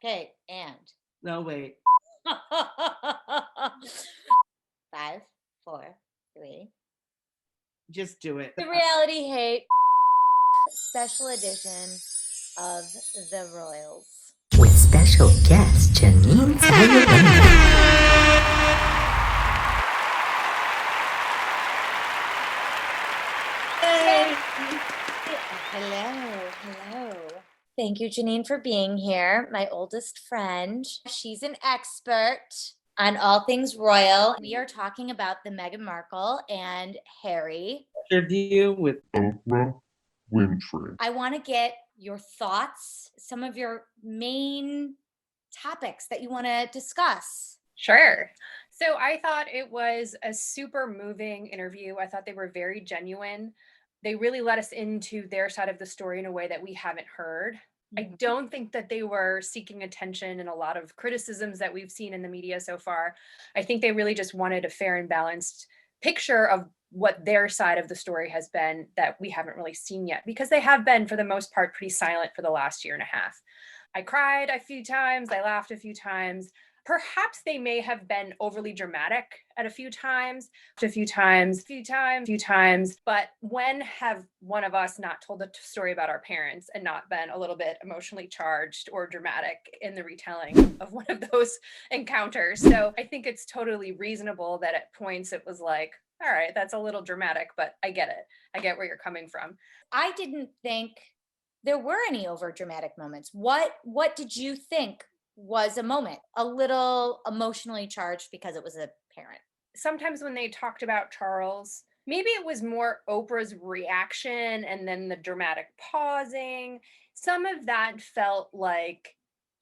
Okay, and No, wait. 5, 4, 3. Just do it. The Reality Hate special edition of the Royals. With special guest Jeanine Zalduendo. Hello. Thank you, Jeanine, for being here. My oldest friend. She's an expert on all things royal. We are talking about the Meghan Markle and Harry Interview with Oprah Winfrey. I want to get your thoughts, some of your main topics that you want to discuss. Sure. So I thought it was a super moving interview. I thought they were very genuine. They really let us into their side of the story in a way that we haven't heard. I don't think that they were seeking attention in a lot of criticisms that we've seen in the media so far. I think they really just wanted a fair and balanced picture of what their side of the story has been that we haven't really seen yet, because they have been, for the most part, pretty silent for the last year and a half. I cried a few times, I laughed a few times. Perhaps they may have been overly dramatic at a few times, but when have one of us not told a story about our parents and not been a little bit emotionally charged or dramatic in the retelling of one of those encounters? So I think it's totally reasonable that at points it was like, all right, that's a little dramatic, but I get it. I get where you're coming from. I didn't think there were any over dramatic moments. What did you think was a moment a little emotionally charged because it was a parent? Sometimes when they talked about Charles, maybe it was more Oprah's reaction and then the dramatic pausing. Some of that felt like,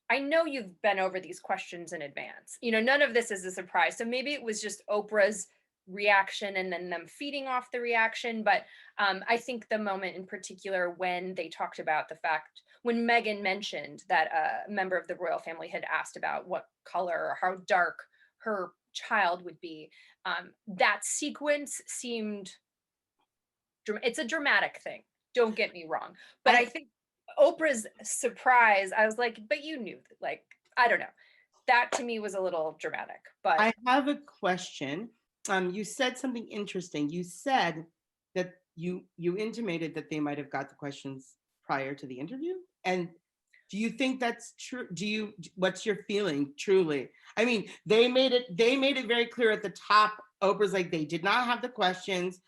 I know you've been over these questions in advance. None of this is a surprise. So maybe it was just Oprah's reaction and then them feeding off the reaction. But I think the moment in particular when they talked about the fact, when Meghan mentioned that a member of the royal family had asked about what color or how dark her child would be, that sequence seemed, it's a dramatic thing. Don't get me wrong. But I think Oprah's surprise, I was like, but you knew, like, I don't know. That to me was a little dramatic. But I have a question. You said something interesting. You said that you intimated that they might have got the questions prior to the interview. And do you think that's true? What's your feeling truly? I mean, they made it very clear at the top. Oprah's like, they did not have the questions.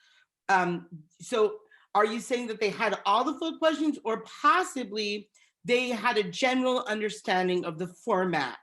So are you saying that they had all the full questions, or possibly they had a general understanding of the format?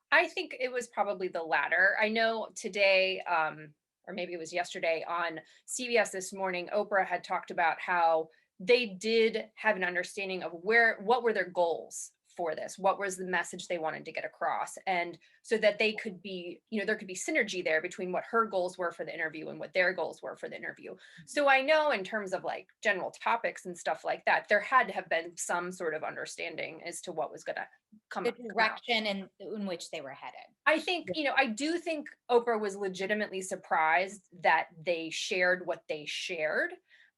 I think it was probably the latter. I know today, or maybe it was yesterday on CBS This Morning, Oprah had talked about how they did have an understanding of what were their goals for this, what was the message they wanted to get across, and so that they could be, there could be synergy there between what her goals were for the interview and what their goals were for the interview. So I know in terms of like general topics and stuff like that, there had to have been some sort of understanding as to what was going to come The out. direction in which they were headed. I think, I do think Oprah was legitimately surprised that they shared what they shared.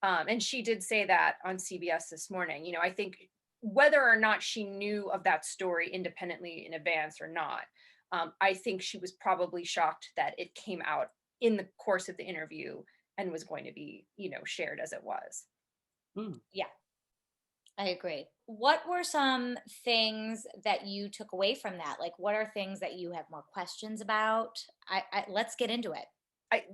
And she did say that on CBS This Morning. I think whether or not she knew of that story independently in advance or not, I think she was probably shocked that it came out in the course of the interview and was going to be, shared as it was. Yeah, I agree. What were some things that you took away from that? Like, what are things that you have more questions about? Let's get into it.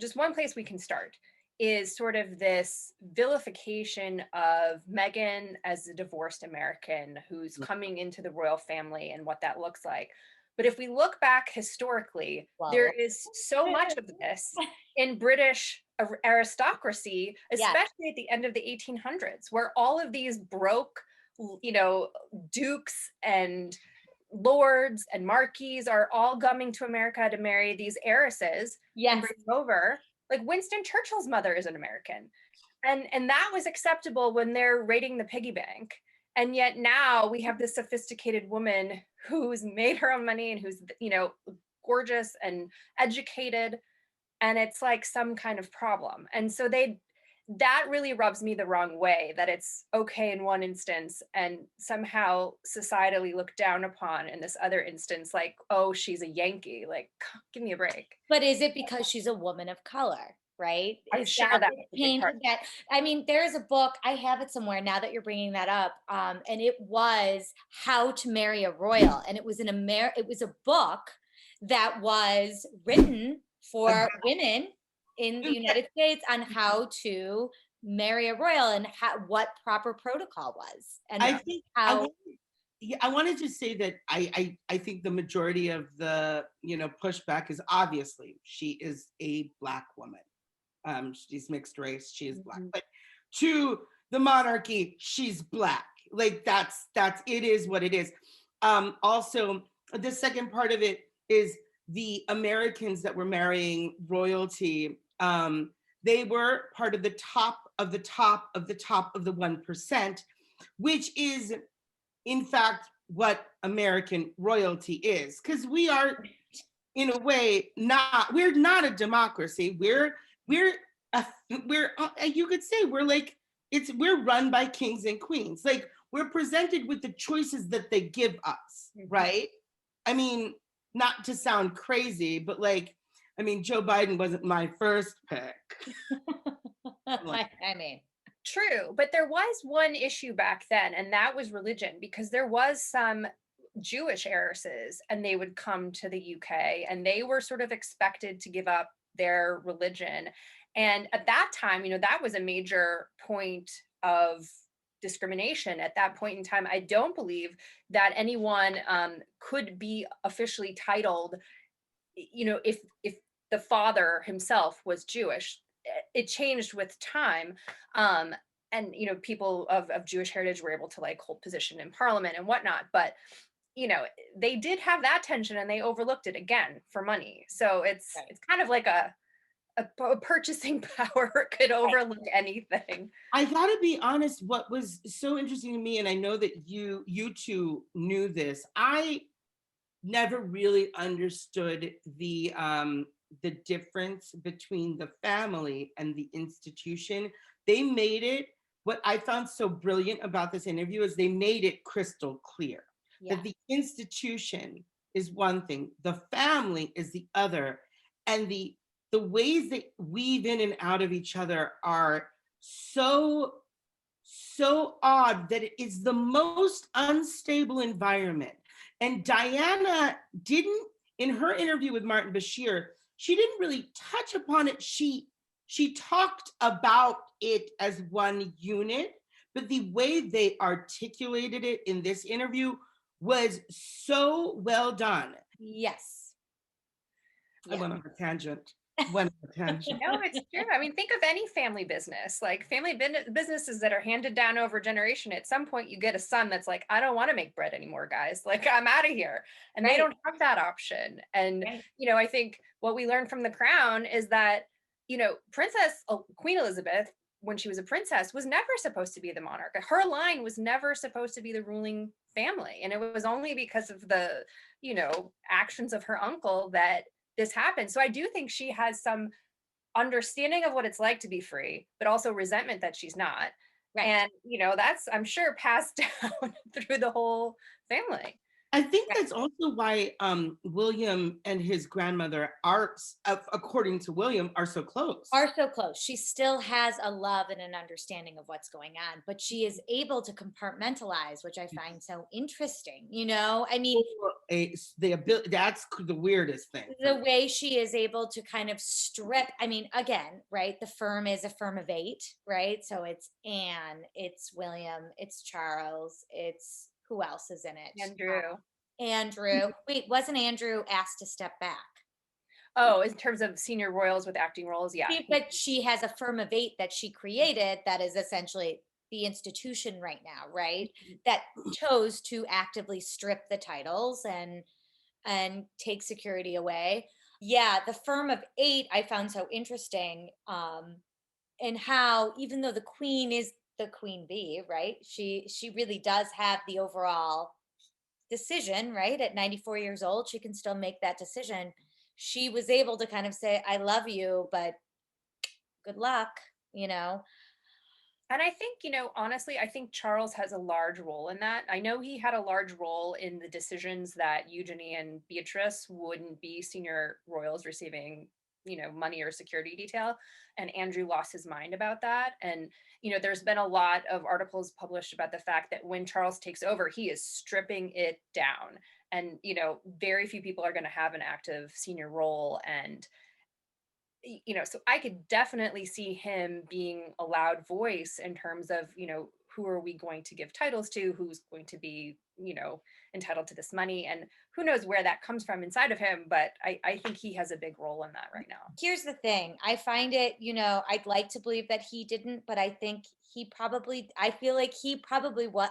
Just one place we can start is sort of this vilification of Meghan as a divorced American who's coming into the royal family and what that looks like. But if we look back historically, there is so much of this in British aristocracy, especially at the end of the 1800s, where all of these broke, dukes and lords and marquises are all coming to America to marry these heiresses and bring them over. Like Winston Churchill's mother is an American. And that was acceptable when they're raiding the piggy bank. And yet now we have this sophisticated woman who's made her own money and who's, gorgeous and educated. And it's like some kind of problem. And so that really rubs me the wrong way, that it's okay in one instance and somehow societally looked down upon in this other instance, like, oh, she's a Yankee. Like, give me a break. But is it because she's a woman of color, right? I'm Is sure that that's what a big part. painted that? I mean, there's a book, I have it somewhere now that you're bringing that up, and it was How to Marry a Royal, and it was it was a book that was written for women in the United States on how to marry a royal and what proper protocol was and I think how. yeah, I wanted to say that I think the majority of the pushback is obviously she is a Black woman. She's mixed race, she is Black, but to the monarchy, she's Black. Like that's it is what it is. Also, the second part of it is the Americans that were marrying royalty. They were part of the top of the top of the top of the 1%, which is in fact what American royalty is, because we are in a way we're not a democracy. We're a, we're you could say we're like we're run by kings and queens. Like we're presented with the choices that they give us, right? I mean, not to sound crazy, but like, I mean, Joe Biden wasn't my first pick. I mean, True, but there was one issue back then, and that was religion, because there was some Jewish heiresses, and they would come to the UK, and they were sort of expected to give up their religion. And at that time, that was a major point of discrimination. At that point in time, I don't believe that anyone could be officially titled, if the father himself was Jewish. It changed with time, and people of Jewish heritage were able to like hold position in parliament and whatnot, but they did have that tension, and they overlooked it again for money. So it's kind of like a purchasing power could overlook anything. I gotta be honest, what was so interesting to me, and I know that you two knew this, I never really understood the difference between the family and the institution. They made it, what I found so brilliant about this interview is they made it crystal clear that the institution is one thing, the family is the other, and the ways they weave in and out of each other are so odd that it is the most unstable environment. And Diana didn't, in her interview with Martin Bashir, she didn't really touch upon it. She talked about it as one unit, but the way they articulated it in this interview was so well done. yes. I went on a tangent. No, it's true. I mean, think of any family business, like family businesses that are handed down over generation. At some point, you get a son that's like, I don't want to make bread anymore, guys. Like, I'm out of here. And they don't have that option. And, I think what we learned from The Crown is that, Queen Elizabeth, when she was a princess, was never supposed to be the monarch. Her line was never supposed to be the ruling family. And it was only because of the, actions of her uncle that this happened. So I do think she has some understanding of what it's like to be free, but also resentment that she's not. Right. And, that's, I'm sure, passed down through the whole family. I think that's also why William and his grandmother are, according to William, are so close. She still has a love and an understanding of what's going on, but she is able to compartmentalize, which I find so interesting. I mean, the ability, that's the weirdest thing. The way she is able to kind of strip, I mean, again, right? The firm is a firm of 8, right? So it's Anne, it's William, it's Charles, it's who else is in it? Andrew. Wait, wasn't Andrew asked to step back? Oh, in terms of senior royals with acting roles, yeah. But she has a firm of 8 that she created that is essentially the institution right now, right? That chose to actively strip the titles and take security away. Yeah, the firm of 8 I found so interesting, and how even though the queen is the queen bee, right? She really does have the overall decision, right? At 94 years old, she can still make that decision. She was able to kind of say, I love you, but good luck, And I think, honestly, I think Charles has a large role in that. I know he had a large role in the decisions that Eugenie and Beatrice wouldn't be senior royals receiving, money or security detail. And Andrew lost his mind about that. And, there's been a lot of articles published about the fact that when Charles takes over, he is stripping it down. And, very few people are going to have an active senior role. And so I could definitely see him being a loud voice in terms of, who are we going to give titles to, who's going to be, entitled to this money, and who knows where that comes from inside of him. But I think he has a big role in that right now. Here's the thing. I find it, I'd like to believe that he didn't, but I think I feel he probably was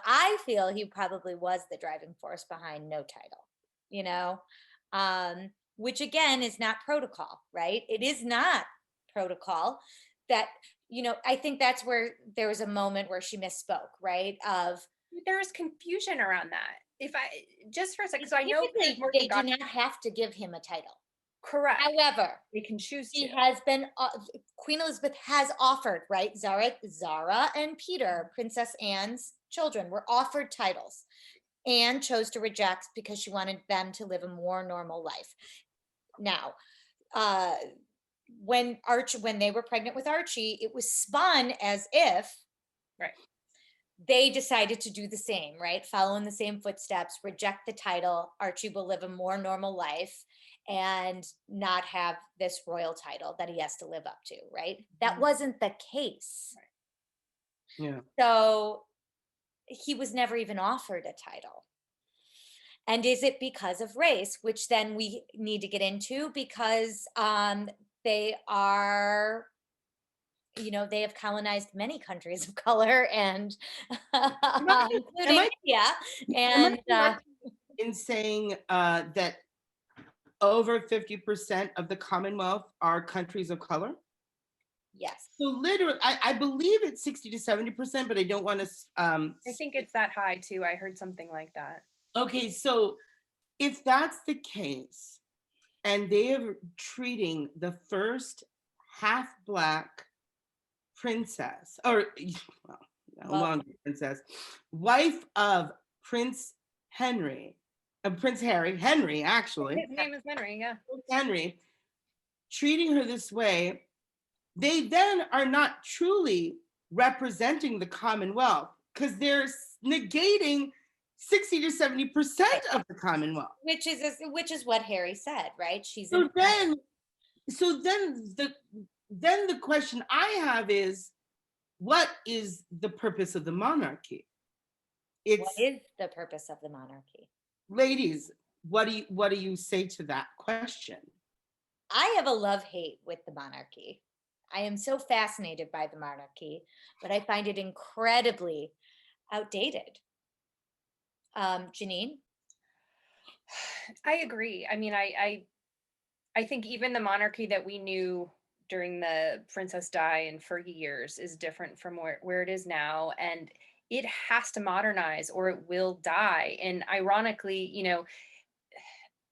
the driving force behind no title, which again is not protocol, right? It is not protocol that, I think that's where there was a moment where she misspoke, right? There's confusion around that. If I just for a second, so I know they do not have to give him a title. Correct. However, they can choose to. Queen Elizabeth has offered, right? Zara and Peter, Princess Anne's children, were offered titles. Anne chose to reject because she wanted them to live a more normal life. Now, when they were pregnant with Archie, it was spun as if they decided to do the same, right? Follow in the same footsteps, reject the title. Archie will live a more normal life and not have this royal title that he has to live up to, right? That wasn't the case. Yeah. So he was never even offered a title. And is it because of race, which then we need to get into, because they are, they have colonized many countries of color, and including India. And in saying that over 50% of the Commonwealth are countries of color? Yes. So literally, I believe it's 60 to 70%, but I don't want to. I think it's that high too. I heard something like that. Okay, so if that's the case, and they are treating the first half-Black princess, or longer princess, wife of Prince Henry, Henry actually. His name is Henry, yeah. Henry, treating her this way, they then are not truly representing the Commonwealth, because they're negating 60 to 70% of the Commonwealth. Which is what Harry said, right? So then the question I have is, what is the purpose of the monarchy? What is the purpose of the monarchy? Ladies, what do you say to that question? I have a love-hate with the monarchy. I am so fascinated by the monarchy, but I find it incredibly outdated. Jeanine? I agree. I mean, I think even the monarchy that we knew during the Princess Di and Fergie years is different from where it is now. And it has to modernize or it will die. And ironically,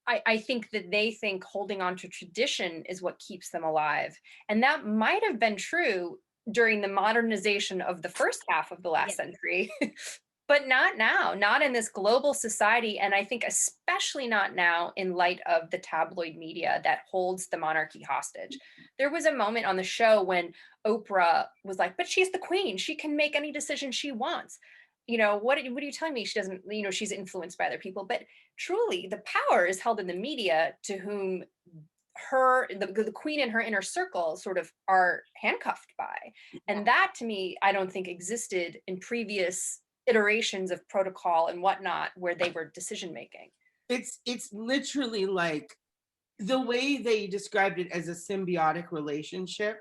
I think that they think holding on to tradition is what keeps them alive. And that might have been true during the modernization of the first half of the last century, but not now, not in this global society. And I think especially not now in light of the tabloid media that holds the monarchy hostage. There was a moment on the show when Oprah was like, but she's the queen. She can make any decision she wants. What are you telling me? She doesn't, she's influenced by other people, but truly the power is held in the media, to whom the queen and her inner circle sort of are handcuffed by. And that, to me, I don't think existed in previous iterations of protocol and whatnot, where they were decision making. It's literally like the way they described it as a symbiotic relationship.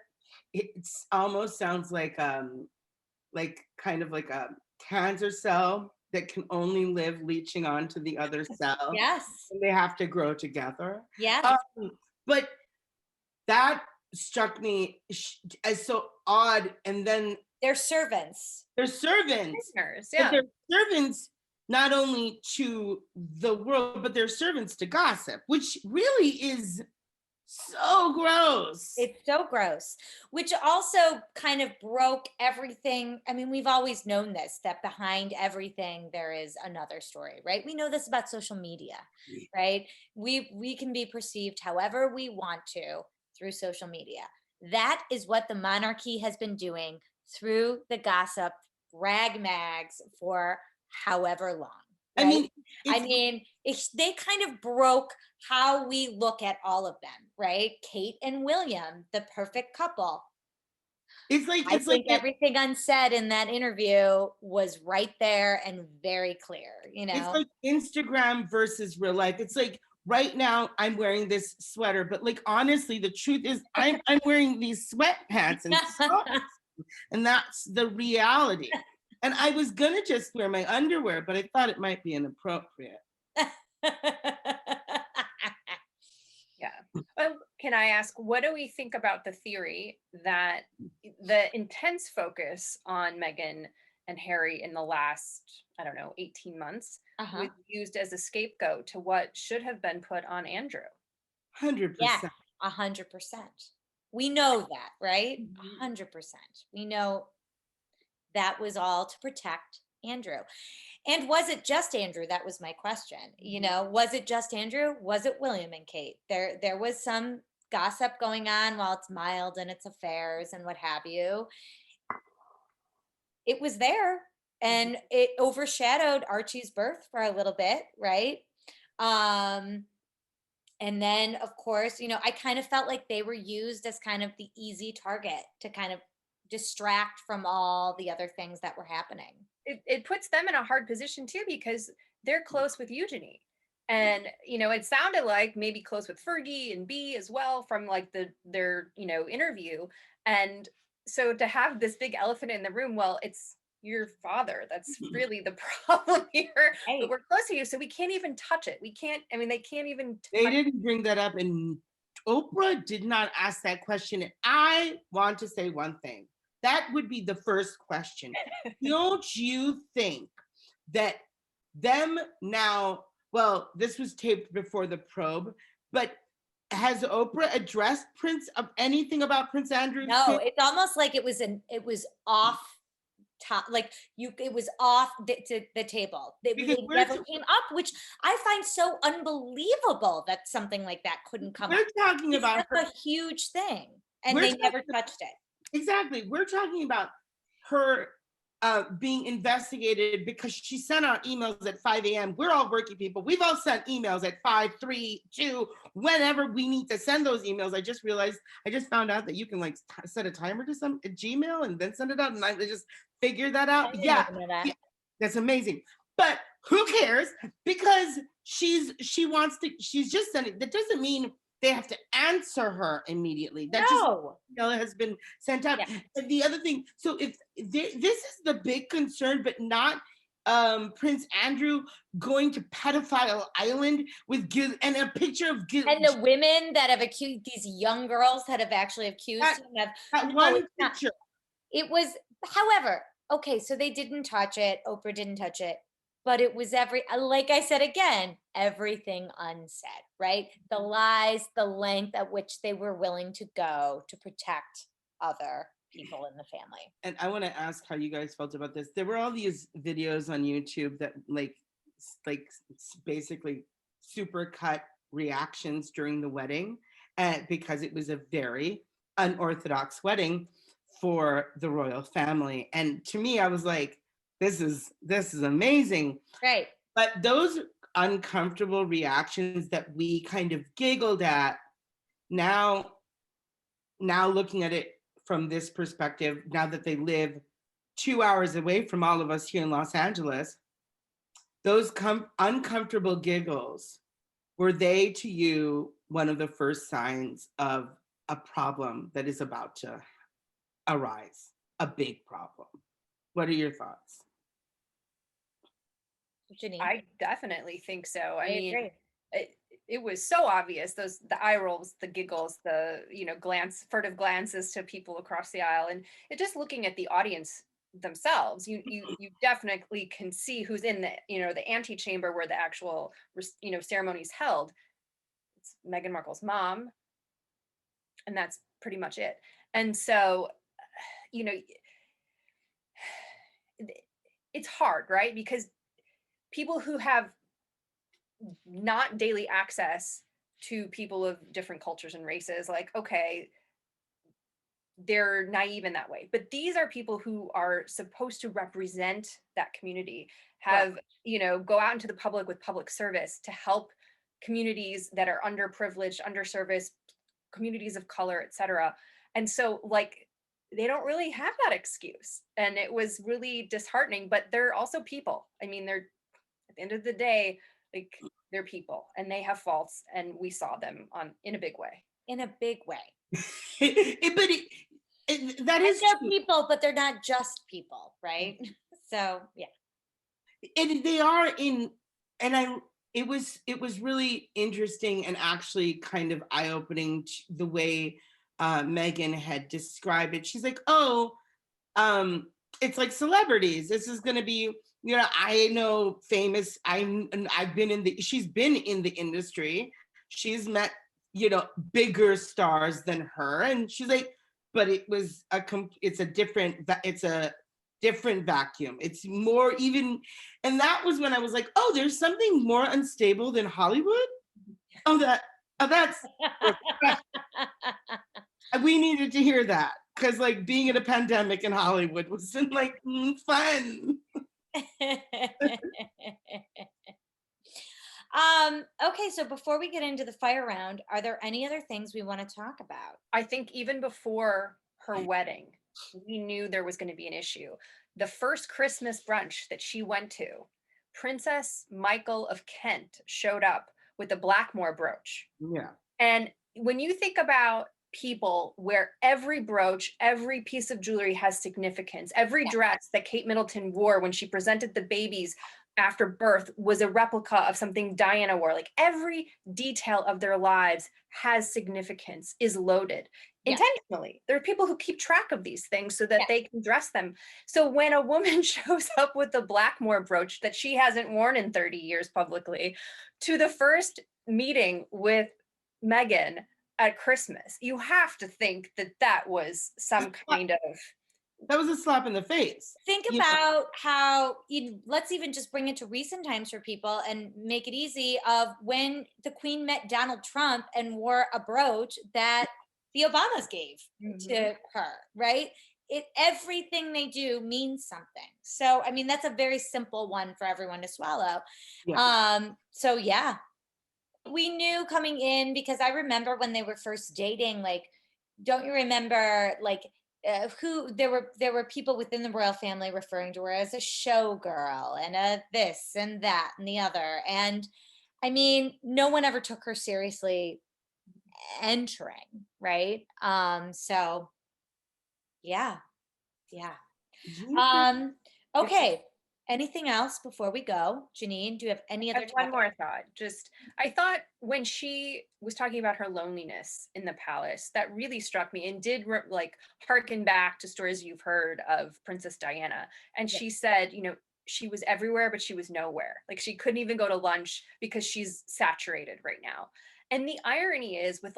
It almost sounds like kind of like a cancer cell that can only live leeching onto the other cell. Yes. And they have to grow together. Yes. But that struck me as so odd. And then they're servants. Listeners, yeah. But they're servants not only to the world, but they're servants to gossip, which really is so gross. It's so gross, which also kind of broke everything. I mean, we've always known this, that behind everything there is another story, right? We know this about social media, right? We can be perceived however we want to through social media. That is what the monarchy has been doing through the gossip rag mags for however long, I right? mean, I it's mean, they kind of broke how we look at all of them, right? Kate and William, the perfect couple. I it's like think everything unsaid in that interview was right there and very clear, you it's know? like Instagram versus real life. It's like right now I'm wearing this sweater, but like honestly, the truth is I'm wearing these sweatpants and socks, and that's the reality. And I was gonna just wear my underwear, but I thought it might be inappropriate. Yeah. Well, can I ask, what do we think about the theory that the intense focus on Meghan and Harry in the last, I don't know, 18 months Uh-huh. was used as a scapegoat to what should have been put on Andrew? 100%. 100%. We know that, right? Mhm. 100%. We know that was all to protect Andrew. And was it just Andrew? That was my question. You know, was it just Andrew? Was it William and Kate? There was some gossip going on while it's mild in its affairs and what have you. It was there and it overshadowed Archie's birth for a little bit, right? Um and then of course, you know, I kind of felt like they were used as kind of the easy target to kind of distract from all the other things that were happening. It puts them in a hard position too, because they're close with Eugenie. And it sounded like maybe close with Fergie and B as well from like their interview. And so to have this big elephant in the room, well, it's your father. That's really the problem here. But Right. we're close to you, so we can't even touch it. We can't, I mean, they can't even They touch. didn't bring that up, and Oprah did not ask that question. And I want to say one thing. That would be the first question. Don't you think that them now, well, this was taped before the probe, but has Oprah addressed Prince of anything about Prince Andrew's No, case? it's almost like it was off top, like it was off the table. Because It never came up, which I find so unbelievable that something like that couldn't come up. we're talking It's about her. such a huge thing, and We're they never talking touched it. Exactly. We're talking about her being investigated because she sent out emails at 5 a.m. We're all working people. We've all sent emails at 5, 3, 2, whenever we need to send those emails. I just realized, I just found out that you can like set a timer to some Gmail and then send it out. And I just figured that I out. didn't Yeah, even know that. yeah, that's amazing. But who cares? Because she wants to, she's just sending, that doesn't mean they have to answer her immediately. That just No. has been sent out. Yeah. And the other thing, so if this is the big concern, but not Prince Andrew going to pedophile island with and a picture of And the women that have accused, these young girls that have actually accused him of, that no, one it's not. picture. It was, however, okay, so they didn't touch it. Oprah didn't touch it, but it was like I said again, everything unsaid, right? The lies, the length at which they were willing to go to protect other people in the family. And I want to ask how you guys felt about this. There were all these videos on YouTube that like basically super cut reactions during the wedding, and because it was a very unorthodox wedding for the royal family. And to me, I was like, this is amazing. Right. But those uncomfortable reactions that we kind of giggled at, now looking at it from this perspective, now that they live 2 hours away from all of us here in Los Angeles, those uncomfortable giggles, were they to you one of the first signs of a problem that is about to arise, a big problem? What are your thoughts? Jeanine? I definitely think so. I mean, agree. it was so obvious, the eye rolls, the giggles, the furtive glances to people across the aisle, and it just looking at the audience themselves, you definitely can see who's in the antechamber where the actual ceremony is held. It's Meghan Markle's mom, and that's pretty much it. And so, you know, it's hard, right? Because people who have not daily access to people of different cultures and races, like, okay, they're naive in that way. But these are people who are supposed to represent that community, have, go out into the public with public service to help communities that are underprivileged, underserviced, communities of color, etc. And so, like, they don't really have that excuse. And it was really disheartening, but they're also people. I mean, they're, at the end of the day, like, they're people and they have faults, and we saw them in a big way. In a big way. That is they're true. people, but they're not just people, right? So yeah. And they are it was really interesting and actually kind of eye-opening the way Meghan had described it. She's like, it's like celebrities. This is going to be, I know famous. She's been in the industry. She's met, bigger stars than her. And she's like, but it's a different vacuum. It's more even, and that was when I was like, oh, there's something more unstable than Hollywood. That's we needed to hear that, because like being in a pandemic in Hollywood wasn't like fun. Okay, so before we get into the fire round, are there any other things we want to talk about? I think even before her wedding, we knew there was going to be an issue. The first Christmas brunch that she went to, Princess Michael of Kent showed up with a Blackmore brooch. Yeah. And when you think about people where every brooch, every piece of jewelry has significance, every dress that Kate Middleton wore when she presented the babies after birth was a replica of something Diana wore. Like, every detail of their lives has significance, is loaded intentionally. There are people who keep track of these things so that they can dress them. So when a woman shows up with a Blackmore brooch that she hasn't worn in 30 years publicly to the first meeting with Meghan at Christmas, you have to think that that was some kind of... That was a slap in the face. Think about how, let's even just bring it to recent times for people and make it easy, of when the Queen met Donald Trump and wore a brooch that the Obamas gave to her, right? Everything they do means something. So, I mean, that's a very simple one for everyone to swallow. Yeah. So yeah, we knew coming in, because I remember when they were first dating, like, don't you remember, like, who there were people within the royal family referring to her as a showgirl and a this and that and the other. And I mean, no one ever took her seriously entering, right? So yeah. Okay. Anything else before we go? Janine, do you have any other one more thought? I thought when she was talking about her loneliness in the palace, that really struck me and did harken back to stories you've heard of Princess Diana. And she said, she was everywhere, but she was nowhere. Like, she couldn't even go to lunch because she's saturated right now. And the irony is with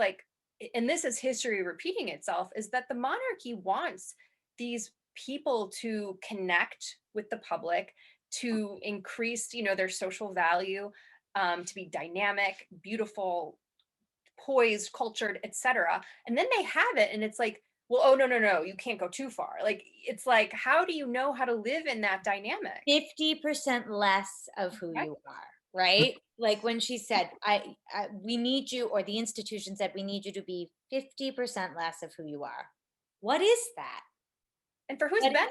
and this is history repeating itself, is that the monarchy wants these people to connect with the public, to increase, their social value, to be dynamic, beautiful, poised, cultured, etc. And then they have it, and it's like, well, oh, no, you can't go too far. Like, it's like, how do you know how to live in that dynamic? 50% less of who you are, right? Like when she said, we need you, or the institution said, we need you to be 50% less of who you are. What is that? And for whose benefit,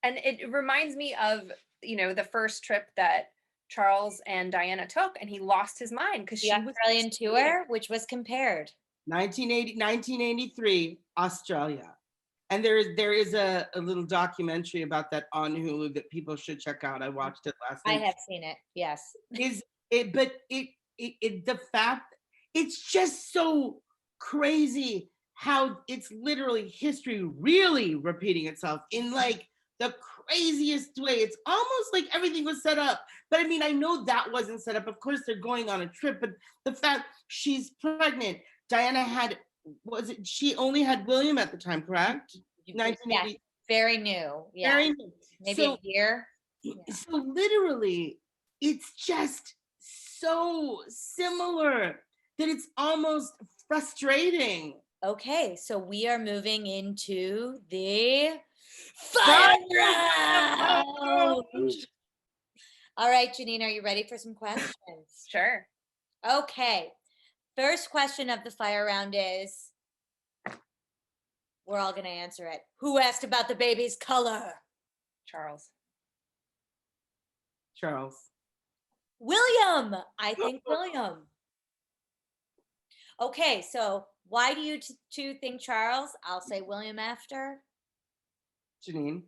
And it reminds me of, the first trip that Charles and Diana took, and he lost his mind because the Australian tour, which was compared. 1983, Australia. And there is a little documentary about that on Hulu that people should check out. I watched it last night. I have seen it, yes. But the fact, it's just so crazy how it's literally history really repeating itself in like the craziest way. It's almost like everything was set up. But I mean, I know that wasn't set up. Of course, they're going on a trip, but the fact she's pregnant, Diana had was it, she only had William at the time, correct? Yeah, 1980. very new. Yeah, Very new. maybe So a year. Yeah. so literally, it's just so similar that it's almost frustrating. Okay, so we are moving into the fire round. All right, Jeanine, are you ready for some questions? Sure. Okay, first question of the fire round is, we're all going to answer it. Who asked about the baby's color? Charles. Charles. William. I think William. Okay, so why do you two think Charles? I'll say William after. Jeanine.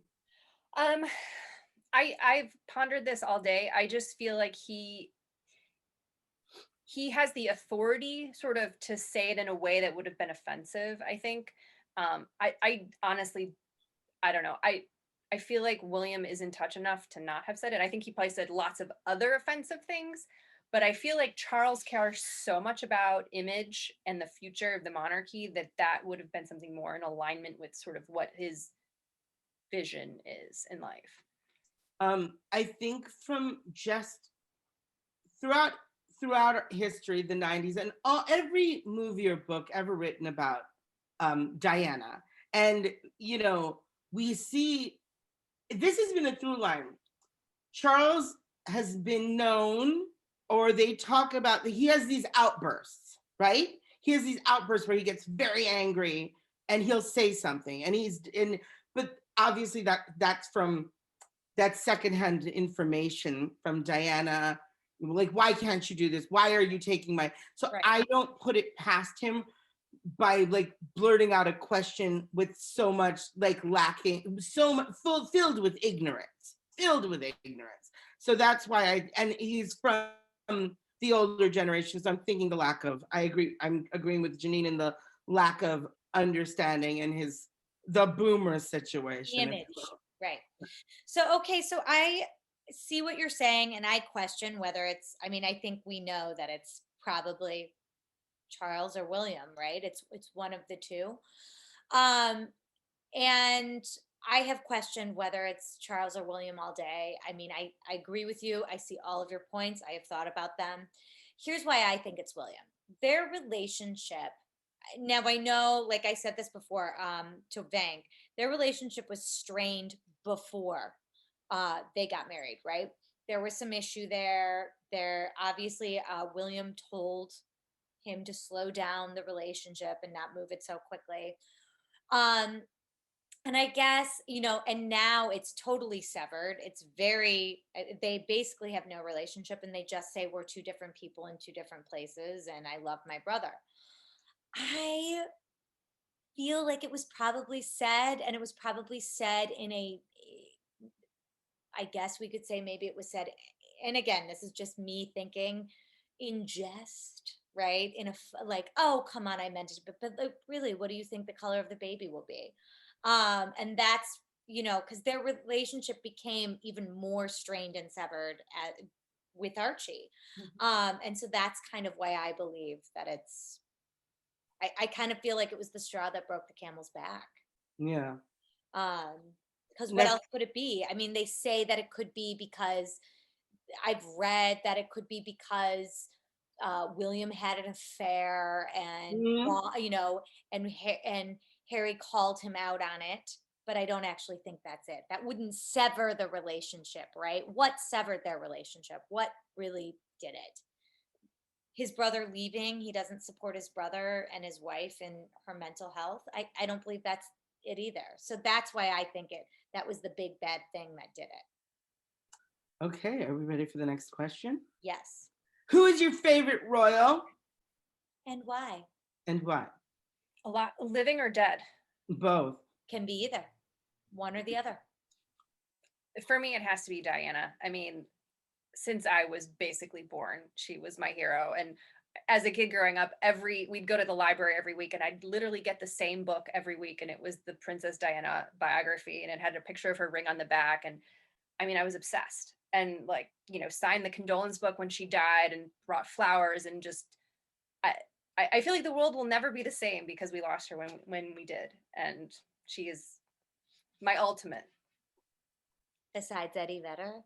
I've pondered this all day. I just feel like he has the authority sort of to say it in a way that would have been offensive, I think. I honestly, I don't know. I feel like William is in touch enough to not have said it. I think he probably said lots of other offensive things, but I feel like Charles cares so much about image and the future of the monarchy that would have been something more in alignment with sort of what his vision is in life. I think from just throughout history, the 90s, and every movie or book ever written about Diana, and we see this has been a through line. Charles has been known, or they talk about that he has these outbursts, right? He has these outbursts where he gets very angry and he'll say something, and but obviously that's from that secondhand information from Diana, like, why can't you do this? Why are you taking my? So Right. I don't put it past him by like blurting out a question with so much like lacking, so much filled with ignorance. So that's why and he's from the older generation. So I'm thinking I'm agreeing with Jeanine in the lack of understanding and the boomer situation. Image, right. So, okay, so I see what you're saying, and I question whether I mean, I think we know that it's probably Charles or William, right? It's one of the two. Um, and I have questioned whether it's Charles or William all day. I mean, I agree with you. I see all of your points. I have thought about them. Here's why I think it's William. Their relationship, now I know, like I said this before, to Vank, their relationship was strained before they got married, right? There was some issue there. Obviously, William told him to slow down the relationship and not move it so quickly. Um, and I guess, and now it's totally severed. It's they basically have no relationship, and they just say we're two different people in two different places, and I love my brother. I feel like it was probably said, and it was probably said in I guess we could say maybe it was said, and again, this is just me thinking in jest, right? Like, oh, come on, I meant it, but like, really, what do you think the color of the baby will be? And that's, because their relationship became even more strained and severed with Archie. And so that's kind of why I believe that I kind of feel like it was the straw that broke the camel's back. Yeah. Because what else could it be? I mean, they say that it could be because I've read that it could be because William had an affair, and and Harry called him out on it. But I don't actually think that's it. That wouldn't sever the relationship, right? What severed their relationship? What really did it? His brother leaving. He doesn't support his brother and his wife and her mental health. I don't believe that's it either. So that's why I think that was the big bad thing that did it. Okay, are we ready for the next question? Yes. Who is your favorite royal? And why? And why? A lot, living or dead? Both. Can be either. One or the other. For me, it has to be Diana. I mean, since I was basically born, she was my hero. And as a kid growing up, we'd go to the library every week, and I'd literally get the same book every week, and it was the Princess Diana biography, and it had a picture of her ring on the back. And I mean, I was obsessed, and like, signed the condolence book when she died and brought flowers, and just I feel like the world will never be the same because we lost her when we did, and she is my ultimate. Besides Eddie Vedder,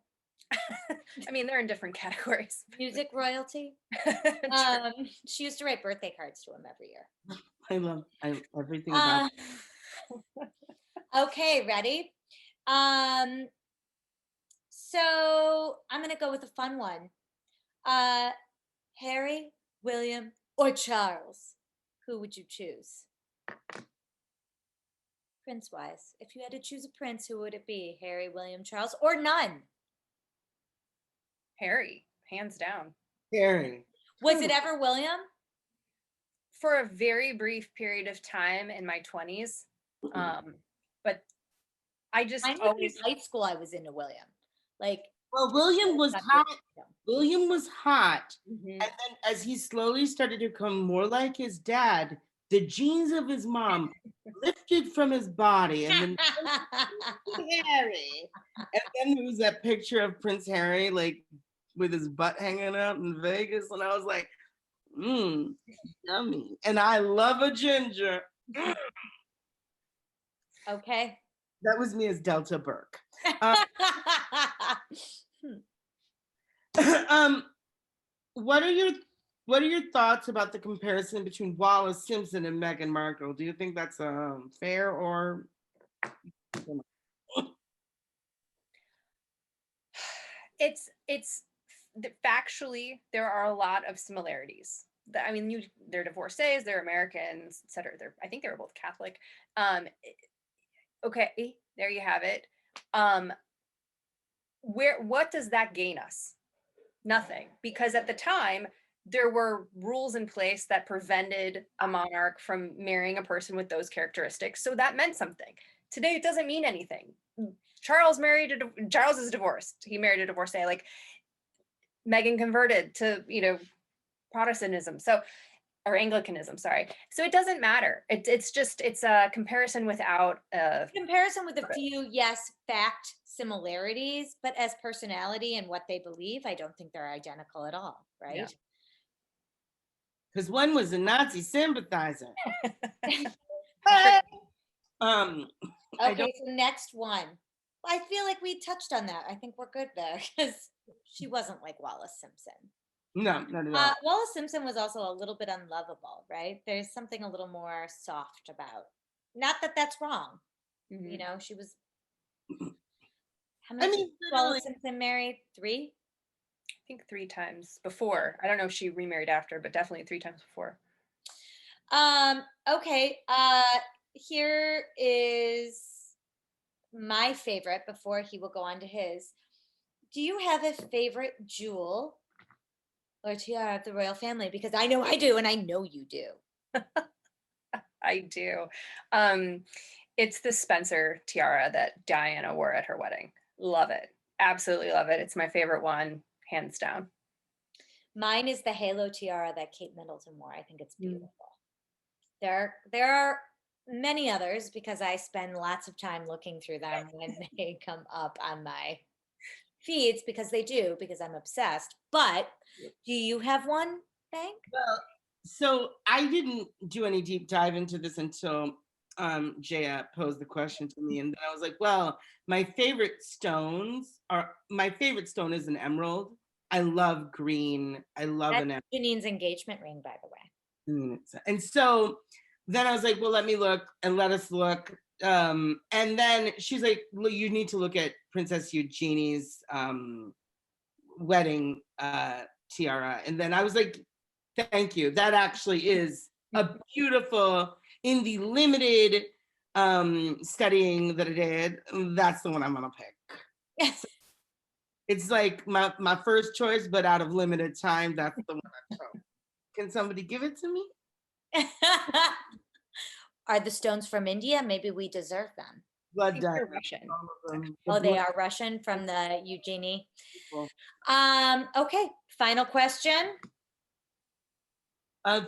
I mean, they're in different categories. music royalty. True. She used to write birthday cards to him every year. I love everything about Okay, ready? So I'm gonna go with a fun one. Harry, William, or Charles? Who would you choose? Prince-wise, if you had to choose a prince, who would it be? Harry, William, Charles, or none? Harry, hands down. Harry. Was it ever William? For a very brief period of time in my 20s. But I just I knew always in high school I was into William. Like, Well, William was hot. William was hot. Mhm. And then as he slowly started to become more like his dad, the genes of his mom lifted from his body. And then Harry. And then there was that picture of Prince Harry, like with his butt hanging out in Vegas. And I was like, yummy. And I love a ginger. Okay. That was me as Delta Burke. What are your thoughts about the comparison between Wallace Simpson and Meghan Markle? Do you think that's fair or? It's factually there are a lot of similarities. I mean, they're divorcees, they're Americans, etc. I think they were both Catholic. Okay, there you have it. What does that gain us? Nothing, because at the time there were rules in place that prevented a monarch from marrying a person with those characteristics. So that meant something. Today it doesn't mean anything. Charles is divorced. He married a divorcee. Like Meghan converted to, Protestantism. Or Anglicanism, sorry. So it doesn't matter. It's a comparison without comparison with a few, yes, fact similarities, but as personality and what they believe, I don't think they're identical at all, right? Because one was a Nazi sympathizer. Okay, so next one. I feel like we touched on that. I think we're good there because she wasn't like Wallace Simpson. No, not at all. Wallace Simpson was also a little bit unlovable, right? There's something a little more soft about. Not that that's wrong. Mm-hmm. She was. How many times Wallace Simpson married? 3? I think 3 times before. I don't know if she remarried after, but definitely 3 times before. Okay. Here is my favorite before he will go on to his. Do you have a favorite jewel or tiara of the royal family? Because I know I do, and I know you do. I do. It's the Spencer tiara that Diana wore at her wedding. Love it. Absolutely love it. It's my favorite one, hands down. Mine is the halo tiara that Kate Middleton wore. I think it's beautiful. There are many others because I spend lots of time looking through them when they come up on my feeds because I'm obsessed. But do you have one, Bank? Well, so I didn't do any deep dive into this until Jaya posed the question to me, and then I was like, well, my favorite stone is an emerald. I love green. I love an emerald. Jeanine's engagement ring, by the way. And so then I was like, well, let us look. And then she's like, well, you need to look at Princess Eugenie's wedding tiara. And then I was like, thank you. That actually is a beautiful, in the limited studying that I did, that's the one I'm gonna pick. So it's like my first choice, but out of limited time, that's the one I chose. Can somebody give it to me? Are the stones from India? Maybe we deserve them. Blood diamond. Russian. They are Russian from the Eugenie. Okay, final question.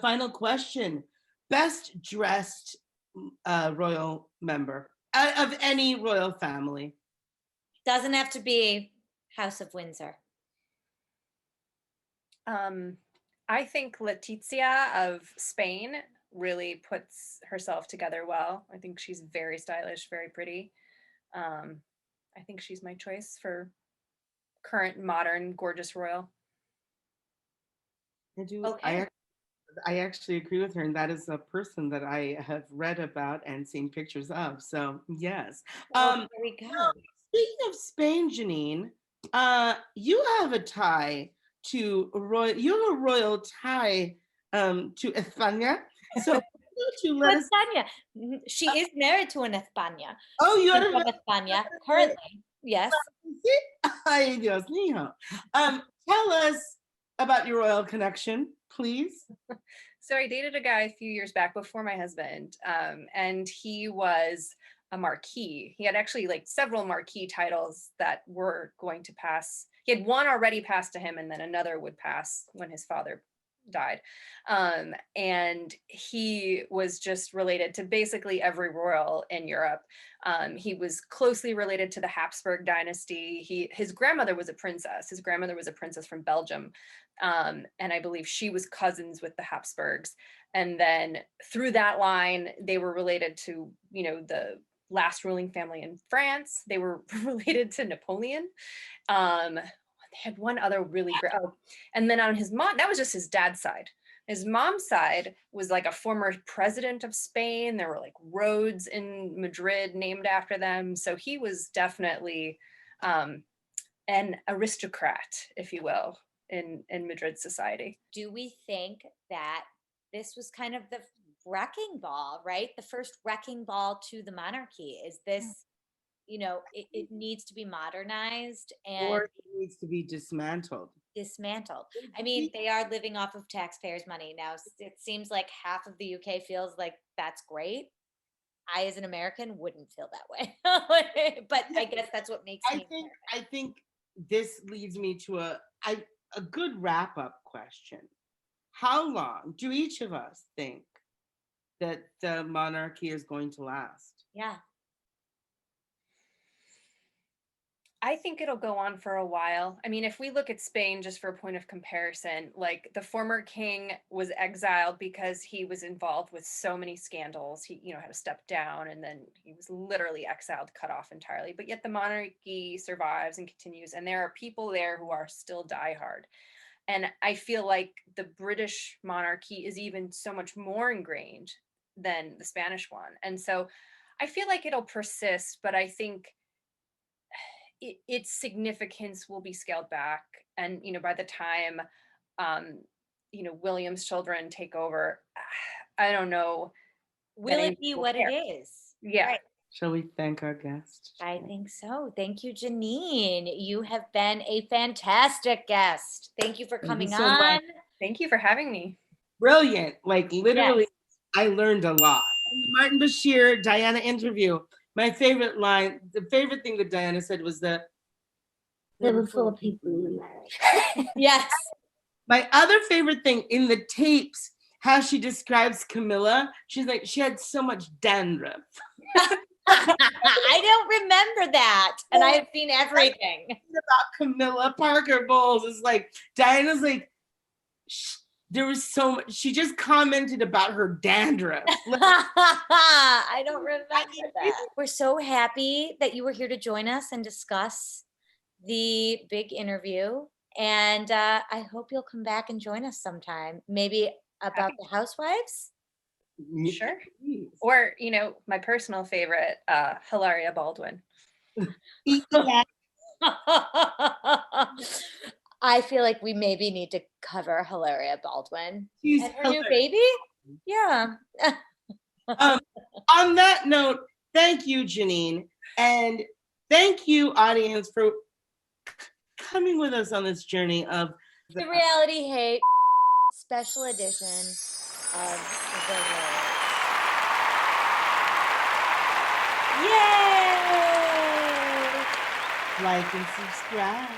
Final question. Best dressed royal member of any royal family. Doesn't have to be House of Windsor. I think Letizia of Spain really puts herself together well. I think she's very stylish, very pretty. I think she's my choice for current, modern, gorgeous royal. I do. Okay. I actually agree with her, and that is a person that I have read about and seen pictures of. So yes. Well, there we go. Speaking of Spain, Jeanine, you have a tie to royal. You have a royal tie to España. So to let us. España. She is married to an España. Oh, you She's are from España currently. Yes. Ay, Dios mío. Tell us about your royal connection, please. So I dated a guy a few years back before my husband, and he was a marquis. He had actually like several marquis titles that were going to pass. He had one already passed to him, and then another would pass when his father died. And he was just related to basically every royal in Europe. He was closely related to the Habsburg dynasty. His grandmother was a princess. His grandmother was a princess from Belgium. And I believe she was cousins with the Habsburgs. And then through that line, they were related to, the last ruling family in France. They were related to Napoleon. They had one other really great. Oh, and then on his mom, that was just his dad's side. His mom's side was like a former president of Spain. There were like roads in Madrid named after them. So he was definitely an aristocrat, if you will, in Madrid society. Do we think that this was kind of the wrecking ball, right? The first wrecking ball to the monarchy? Is this, it needs to be modernized and Or it needs to be dismantled. dismantled. I mean, they are living off of taxpayers' money now. It seems like half of the UK feels like that's great. I, as an American, wouldn't feel that way. But I guess that's what makes me. I think this leads me to a good wrap-up question. How long do each of us think that the monarchy is going to last? Yeah. I think it'll go on for a while. I mean, if we look at Spain, just for a point of comparison, like the former king was exiled because he was involved with so many scandals. He, had to step down, and then he was literally exiled, cut off entirely. But yet the monarchy survives and continues, and there are people there who are still diehard. And I feel like the British monarchy is even so much more ingrained than the Spanish one. And so I feel like it'll persist, but I think its significance will be scaled back. And, by the time, William's children take over, I don't know. Will it be what it is? Yeah. Right. Shall we thank our guest? I think so. Thank you, Jeanine. You have been a fantastic guest. Thank you for coming on. Much. Thank you for having me. Brilliant. Like literally, Yes. I learned a lot. The Martin Bashir Diana interview. My favorite line, the favorite thing that Diana said was that There were full of people in the marriage. Yes. My other favorite thing in the tapes, how she describes Camilla, she's like, she had so much dandruff. I don't remember that. And I have seen everything. About Camilla Parker Bowles is like, Diana's like, there was so much, she just commented about her dandruff. I don't remember that. We're so happy that you were here to join us and discuss the big interview. And I hope you'll come back and join us sometime. Maybe about the housewives? Sure. Or, my personal favorite, Hilaria Baldwin. I feel like we maybe need to cover Hilaria Baldwin. She's and her new baby? Yeah. On that note, thank you, Jeanine. And thank you, audience, for coming with us on this journey of the Reality Hate special edition of The Royals. Yay! Like and subscribe.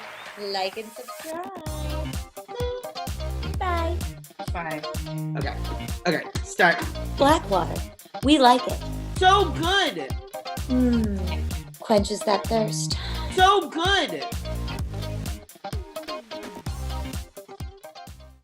Like and subscribe. Bye. Bye. Okay. Start. Blackwater. We like it. So good. Quenches that thirst. So good.